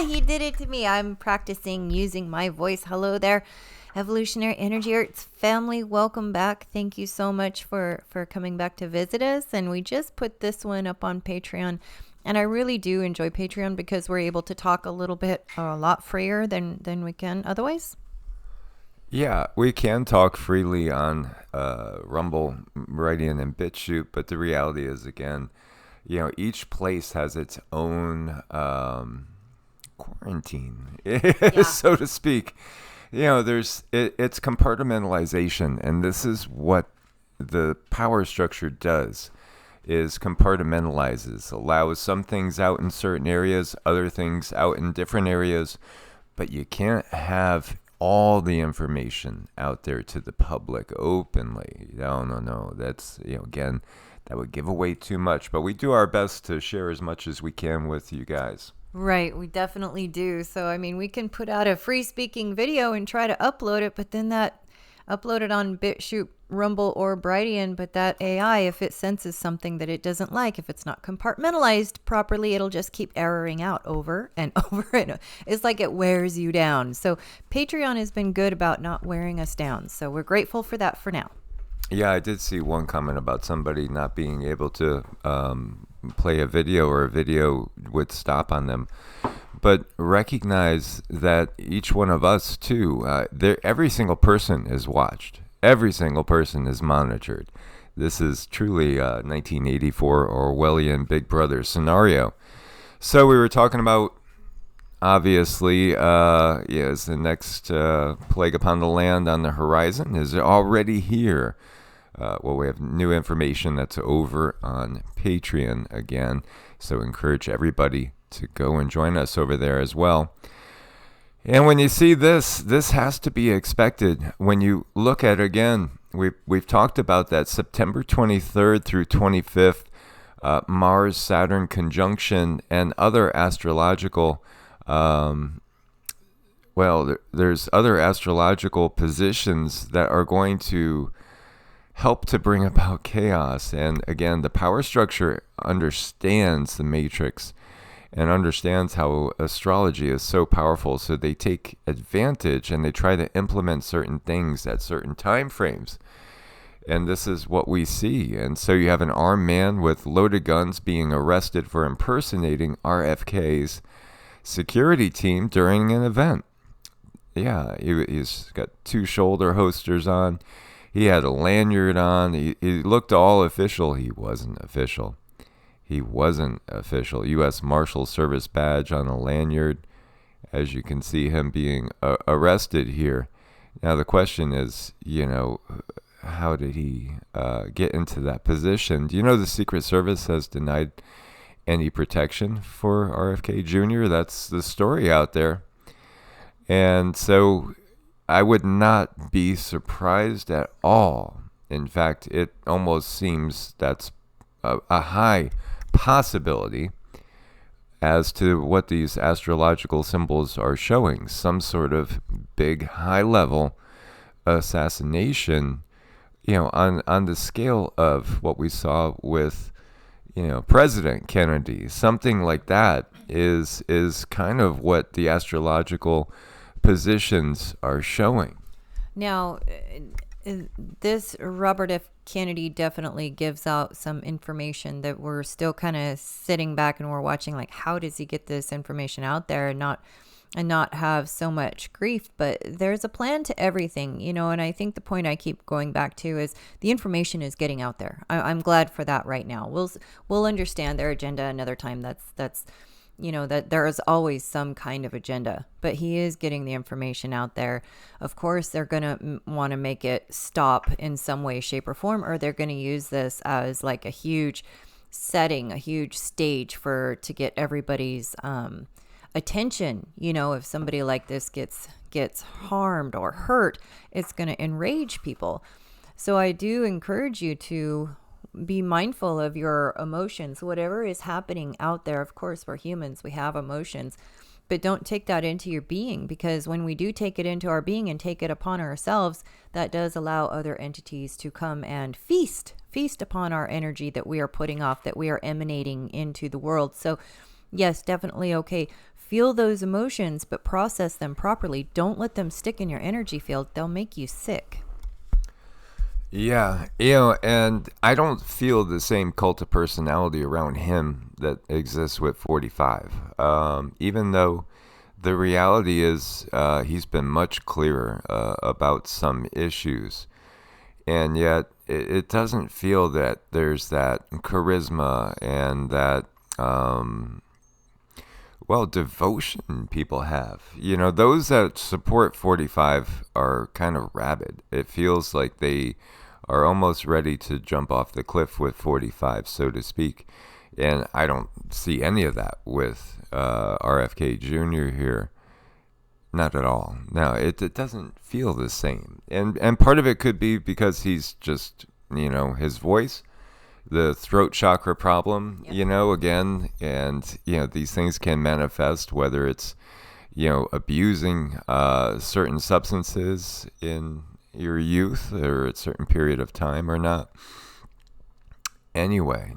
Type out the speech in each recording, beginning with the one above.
He did it to me. I'm practicing using my voice. Hello there, Evolutionary Energy Arts family. Welcome back. Thank you so much for coming back to visit us. And we just put this one up on Patreon. And I really do enjoy Patreon because we're able to talk a lot freer than we can otherwise. Yeah, we can talk freely on Rumble, Brighteon, and Bitchute, but the reality is, again, each place has its own quarantine, so to speak. It's compartmentalization, and this is what the power structure does, is compartmentalizes, allows some things out in certain areas, other things out in different areas, but you can't have all the information out there to the public openly. No. That's, again, that would give away too much, but we do our best to share as much as we can with you guys. Right, we definitely do. So, I mean, we can put out a free speaking video and try to upload it, but then upload it on Bitchute, Rumble, or Brighteon, but that AI, if it senses something that it doesn't like, if it's not compartmentalized properly, it'll just keep erroring out over and over. And it's like it wears you down. So Patreon has been good about not wearing us down. So we're grateful for that for now. Yeah, I did see one comment about somebody not being able to play a video, or a video would stop on them. But recognize that each one of us, too, every single person is watched. Every single person is monitored. This is truly a 1984 Orwellian Big Brother scenario. So we were talking about, obviously, is the next plague upon the land on the horizon? Is it already here? Well, we have new information that's over on Patreon again. So encourage everybody to go and join us over there as well. And when you see this has to be expected. When you look at, again, we've talked about that September 23rd through 25th Mars-Saturn conjunction and other astrological, there's other astrological positions that are going to help to bring about chaos. And again, the power structure understands the matrix and understands how astrology is so powerful. So they take advantage and they try to implement certain things at certain time frames. And this is what we see. And so you have an armed man with loaded guns being arrested for impersonating RFK's security team during an event. Yeah, he's got two shoulder holsters on. He had a lanyard on. He looked all official. He wasn't official. U.S. Marshal Service badge on a lanyard, as you can see him being arrested here. Now the question is, how did he get into that position? Do you know the Secret Service has denied any protection for RFK Jr.? That's the story out there. And so I would not be surprised at all. In fact, it almost seems that's a high possibility as to what these astrological symbols are showing. Some sort of big, high-level assassination, on the scale of what we saw with, President Kennedy. Something like that is kind of what the astrological positions are showing. Now, this Robert F. Kennedy definitely gives out some information that we're still kind of sitting back and we're watching, like, how does he get this information out there and not have so much grief? But there's a plan to everything, and I think the point I keep going back to is the information is getting out there. I'm glad for that right now. We'll understand their agenda another time. That's that there is always some kind of agenda, but he is getting the information out there. Of course, they're going to want to make it stop in some way, shape, or form, or they're going to use this as like a huge setting, a huge stage to get everybody's attention. If somebody like this gets harmed or hurt, it's going to enrage people. So I do encourage you to be mindful of your emotions, whatever is happening out there. Of course, we're humans, we have emotions, but don't take that into your being, because when we do take it into our being and take it upon ourselves, that does allow other entities to come and feast upon our energy that we are putting off, that we are emanating into the world. So yes, definitely okay. Feel those emotions, but process them properly. Don't let them stick in your energy field. They'll make you sick. Yeah, and I don't feel the same cult of personality around him that exists with 45. Even though the reality is he's been much clearer about some issues. And yet it doesn't feel that there's that charisma and that devotion people have. Those that support 45 are kind of rabid. It feels like they are almost ready to jump off the cliff with 45, so to speak. And I don't see any of that with RFK Jr. here. Not at all. No, it doesn't feel the same. And part of it could be because he's just, his voice, the throat chakra problem, Yep. Again. And, these things can manifest, whether it's, abusing certain substances in your youth or a certain period of time or not. Anyway,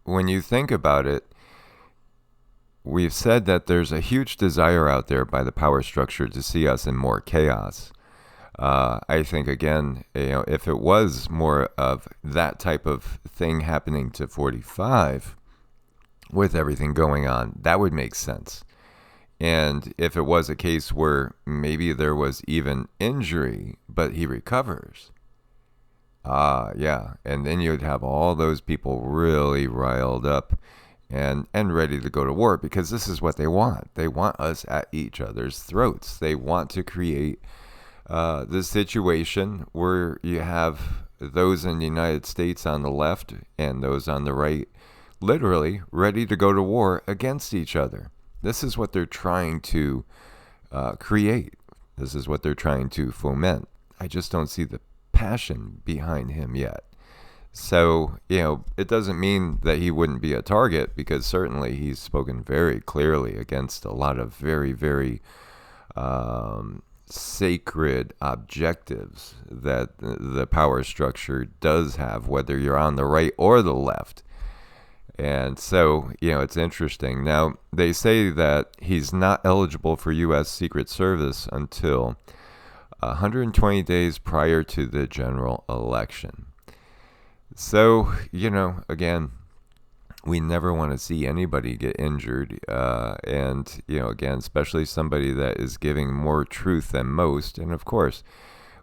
when you think about it, we've said that there's a huge desire out there by the power structure to see us in more chaos. I think, again, if it was more of that type of thing happening to 45 with everything going on, that would make sense. And if it was a case where maybe there was even injury, but he recovers, yeah. And then you'd have all those people really riled up and ready to go to war, because this is what they want. They want us at each other's throats. They want to create the situation where you have those in the United States on the left and those on the right literally ready to go to war against each other. This is what they're trying to create. This is what they're trying to foment. I just don't see the passion behind him yet. So, it doesn't mean that he wouldn't be a target, because certainly he's spoken very clearly against a lot of very, very sacred objectives that the power structure does have, whether you're on the right or the left. And so, it's interesting. Now, they say that he's not eligible for U.S. Secret Service until 120 days prior to the general election. So, again, we never want to see anybody get injured. And, again, especially somebody that is giving more truth than most. And, of course,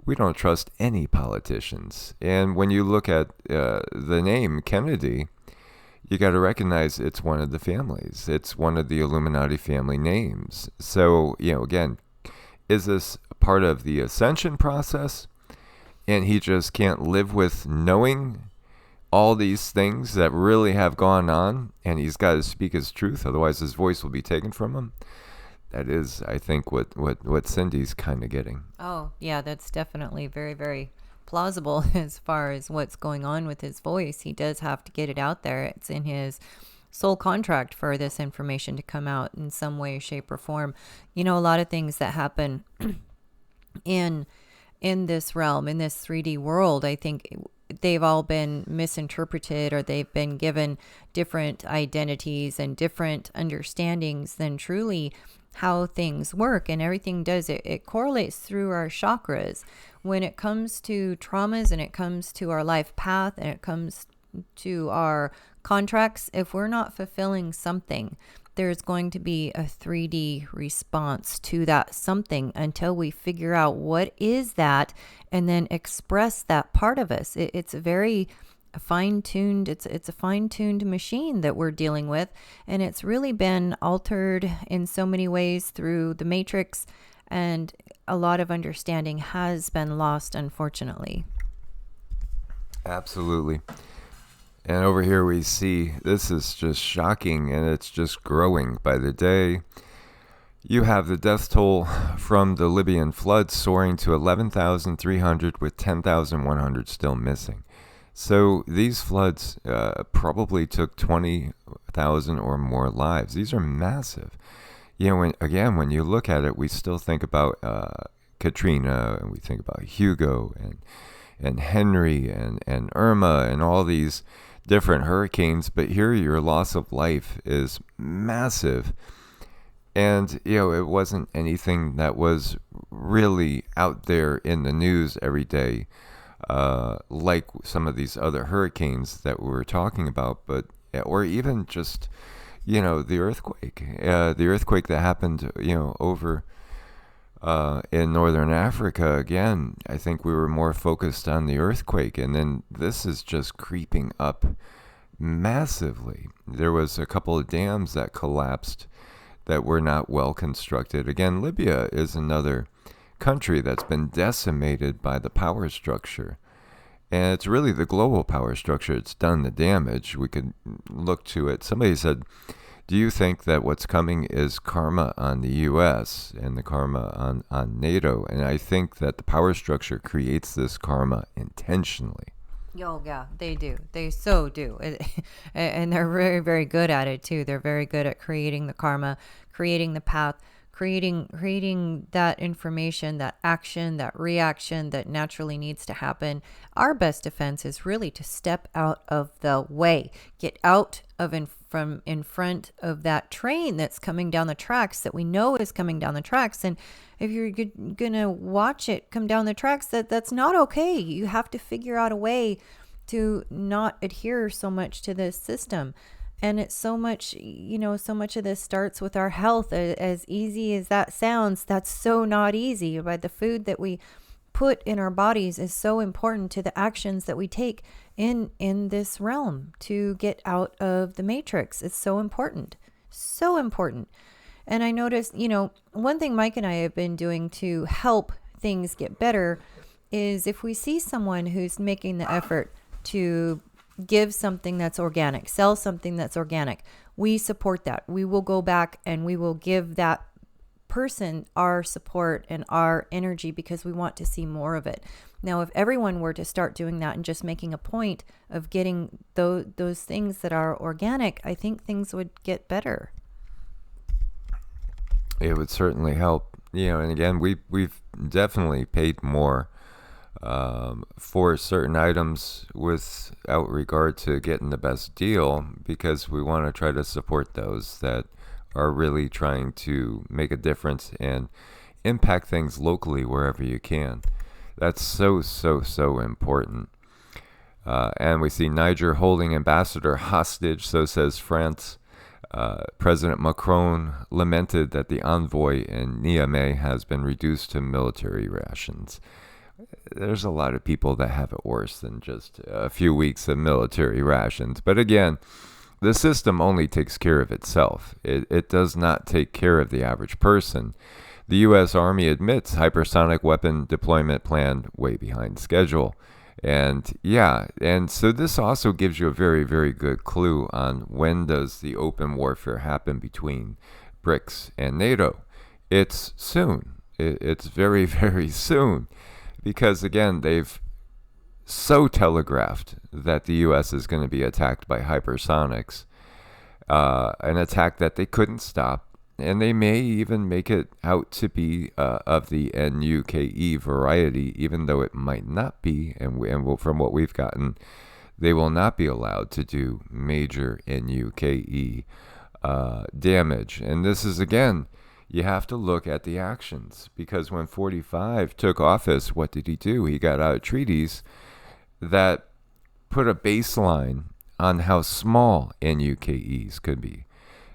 we don't trust any politicians. And when you look at the name Kennedy, you got to recognize it's one of the families. It's one of the Illuminati family names. So, again, is this part of the ascension process? And he just can't live with knowing all these things that really have gone on, and he's got to speak his truth, otherwise his voice will be taken from him. That is, I think, what Cindy's kind of getting. Oh, yeah, that's definitely very, very plausible as far as what's going on with his voice. He does have to get it out there. It's in his soul contract for this information to come out in some way, shape, or form. A lot of things that happen in this realm, in this 3D world, I think they've all been misinterpreted, or they've been given different identities and different understandings than truly how things work. And everything does it correlates through our chakras. When it comes to traumas, and it comes to our life path, and it comes to our contracts, if we're not fulfilling something, there's going to be a 3D response to that something until we figure out what is that, and then express that part of us. It's a very fine-tuned, it's a fine-tuned machine that we're dealing with, and it's really been altered in so many ways through the Matrix, and a lot of understanding has been lost, unfortunately. Absolutely. And over here we see, this is just shocking, and it's just growing by the day. You have the death toll from the Libyan flood soaring to 11,300, with 10,100 still missing. So these floods probably took 20,000 or more lives. These are massive. When you look at it, we still think about Katrina, and we think about Hugo and Henry and Irma and all these different hurricanes. But here your loss of life is massive. And, it wasn't anything that was really out there in the news every day, like some of these other hurricanes that we were talking about, or even just, the earthquake that happened, over in northern Africa. Again, I think we were more focused on the earthquake, and then this is just creeping up massively. There was a couple of dams that collapsed that were not well constructed. Again, Libya is another country that's been decimated by the power structure. And it's really the global power structure that's done the damage. We could look to it. Somebody said, do you think that what's coming is karma on the U.S. and the karma on NATO? And I think that the power structure creates this karma intentionally. Oh, yeah, they do. They so do. And they're very, very good at it, too. They're very good at creating the karma, creating the path, creating that information, that action, that reaction that naturally needs to happen. Our best defense is really to step out of the way, get out of from in front of that train that's coming down the tracks that we know is coming down the tracks. And if you're gonna watch it come down the tracks, that's not okay. You have to figure out a way to not adhere so much to this system. And it's so much, so much of this starts with our health. As easy as that sounds, that's so not easy. But the food that we put in our bodies is so important to the actions that we take in this realm to get out of the matrix. It's so important. So important. And I noticed, one thing Mike and I have been doing to help things get better is if we see someone who's making the effort to give something that's organic, sell something that's organic, we support that. We will go back and we will give that person our support and our energy because we want to see more of it. Now, if everyone were to start doing that and just making a point of getting those things that are organic, I think things would get better. It would certainly help. And again, we've definitely paid more for certain items without regard to getting the best deal, because we want to try to support those that are really trying to make a difference and impact things locally wherever you can. That's so important. And we see Niger holding ambassador hostage, so says France. President Macron lamented that the envoy in Niamey has been reduced to military rations. There's a lot of people that have it worse than just a few weeks of military rations. But again, the system only takes care of itself. It does not take care of the average person. The U.S. Army admits hypersonic weapon deployment plan way behind schedule. And so this also gives you a very, very good clue on when does the open warfare happen between BRICS and NATO. It's soon. It's very, very soon. Because, again, they've so telegraphed that the U.S. is going to be attacked by hypersonics, an attack that they couldn't stop. And they may even make it out to be of the NUKE variety, even though it might not be. And from what we've gotten, they will not be allowed to do major NUKE damage. And this is, again, you have to look at the actions, because when 45 took office, what did he do? He got out treaties that put a baseline on how small NUKEs could be.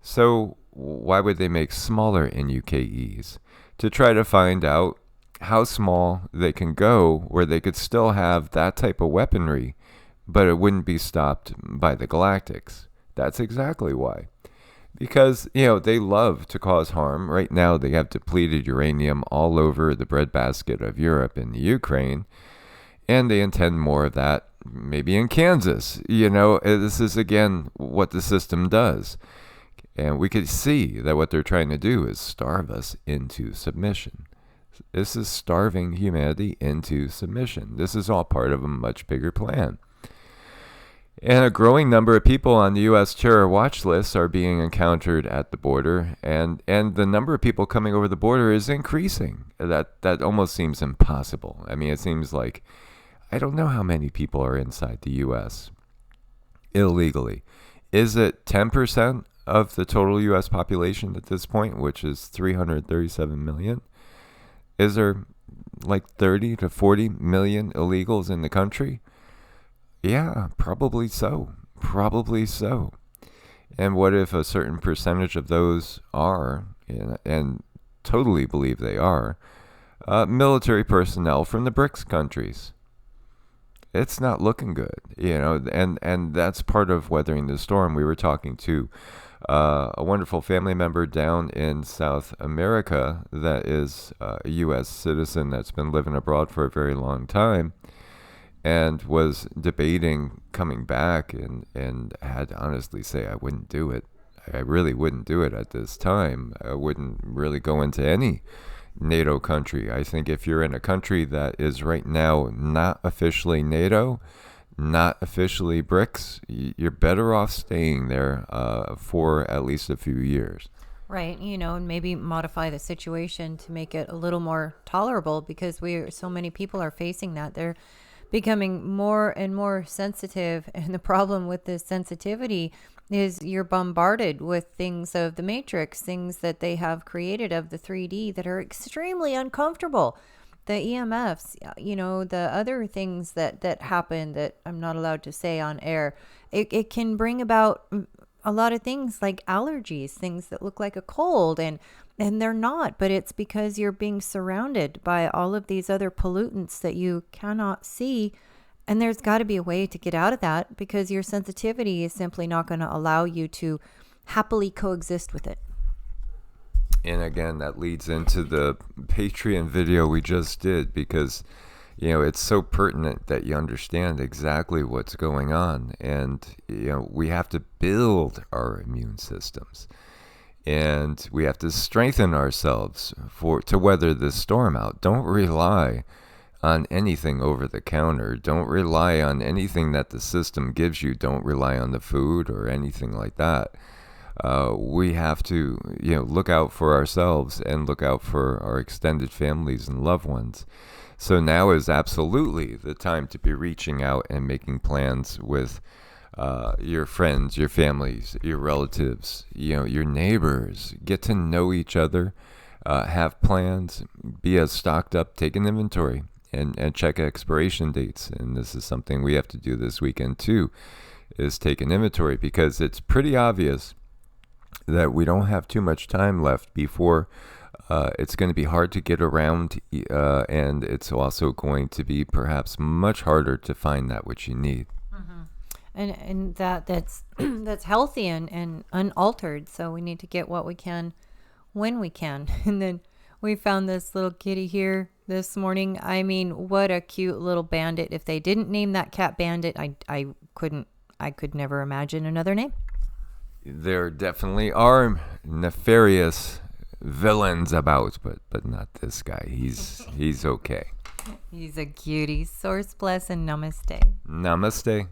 So why would they make smaller NUKEs? To try to find out how small they can go where they could still have that type of weaponry, but it wouldn't be stopped by the Galactics. That's exactly why. Because, they love to cause harm. Right now, they have depleted uranium all over the breadbasket of Europe and the Ukraine. And they intend more of that maybe in Kansas. This is, again, what the system does. And we could see that what they're trying to do is starve us into submission. This is starving humanity into submission. This is all part of a much bigger plan. And a growing number of people on the U.S. terror watch lists are being encountered at the border, and the number of people coming over the border is increasing. That almost seems impossible. I mean, it seems like, I don't know how many people are inside the U.S. illegally. Is it 10% of the total U.S. population at this point, which is 337 million. Is there like 30 to 40 million illegals in the country? Yeah, probably so. Probably so. And what if a certain percentage of those are, and totally believe they are, military personnel from the BRICS countries? It's not looking good, and that's part of weathering the storm. We were talking to a wonderful family member down in South America that is a U.S. citizen that's been living abroad for a very long time and was debating coming back and had to honestly say, I wouldn't do it. I really wouldn't do it at this time. I wouldn't really go into any NATO country. I think if you're in a country that is right now not officially NATO, not officially BRICS, you're better off staying there for at least a few years. Right, and maybe modify the situation to make it a little more tolerable, because so many people are facing that. They're becoming more and more sensitive, and the problem with this sensitivity is you're bombarded with things of the Matrix, things that they have created of the 3D that are extremely uncomfortable. The EMFs, the other things that happen that I'm not allowed to say on air, it can bring about a lot of things like allergies, things that look like a cold, and they're not, but it's because you're being surrounded by all of these other pollutants that you cannot see. And there's got to be a way to get out of that, because your sensitivity is simply not going to allow you to happily coexist with it. And again, that leads into the Patreon video we just did, because, it's so pertinent that you understand exactly what's going on. And, we have to build our immune systems. And we have to strengthen ourselves to weather this storm out. Don't rely on anything over the counter. Don't rely on anything that the system gives you. Don't rely on the food or anything like that. We have to, look out for ourselves and look out for our extended families and loved ones. So now is absolutely the time to be reaching out and making plans with your friends, your families, your relatives, your neighbors. Get to know each other, have plans, be as stocked up, take an inventory, and check expiration dates. And this is something we have to do this weekend too, is take an inventory, because it's pretty obvious that we don't have too much time left before it's going to be hard to get around, and it's also going to be perhaps much harder to find that which you need. And that's that's healthy and unaltered. So we need to get what we can when we can. And then we found this little kitty here this morning. I mean, what a cute little bandit. If they didn't name that cat Bandit, I could never imagine another name. There definitely are nefarious villains about, but not this guy. He's okay. He's a cutie. Source bless and namaste. Namaste.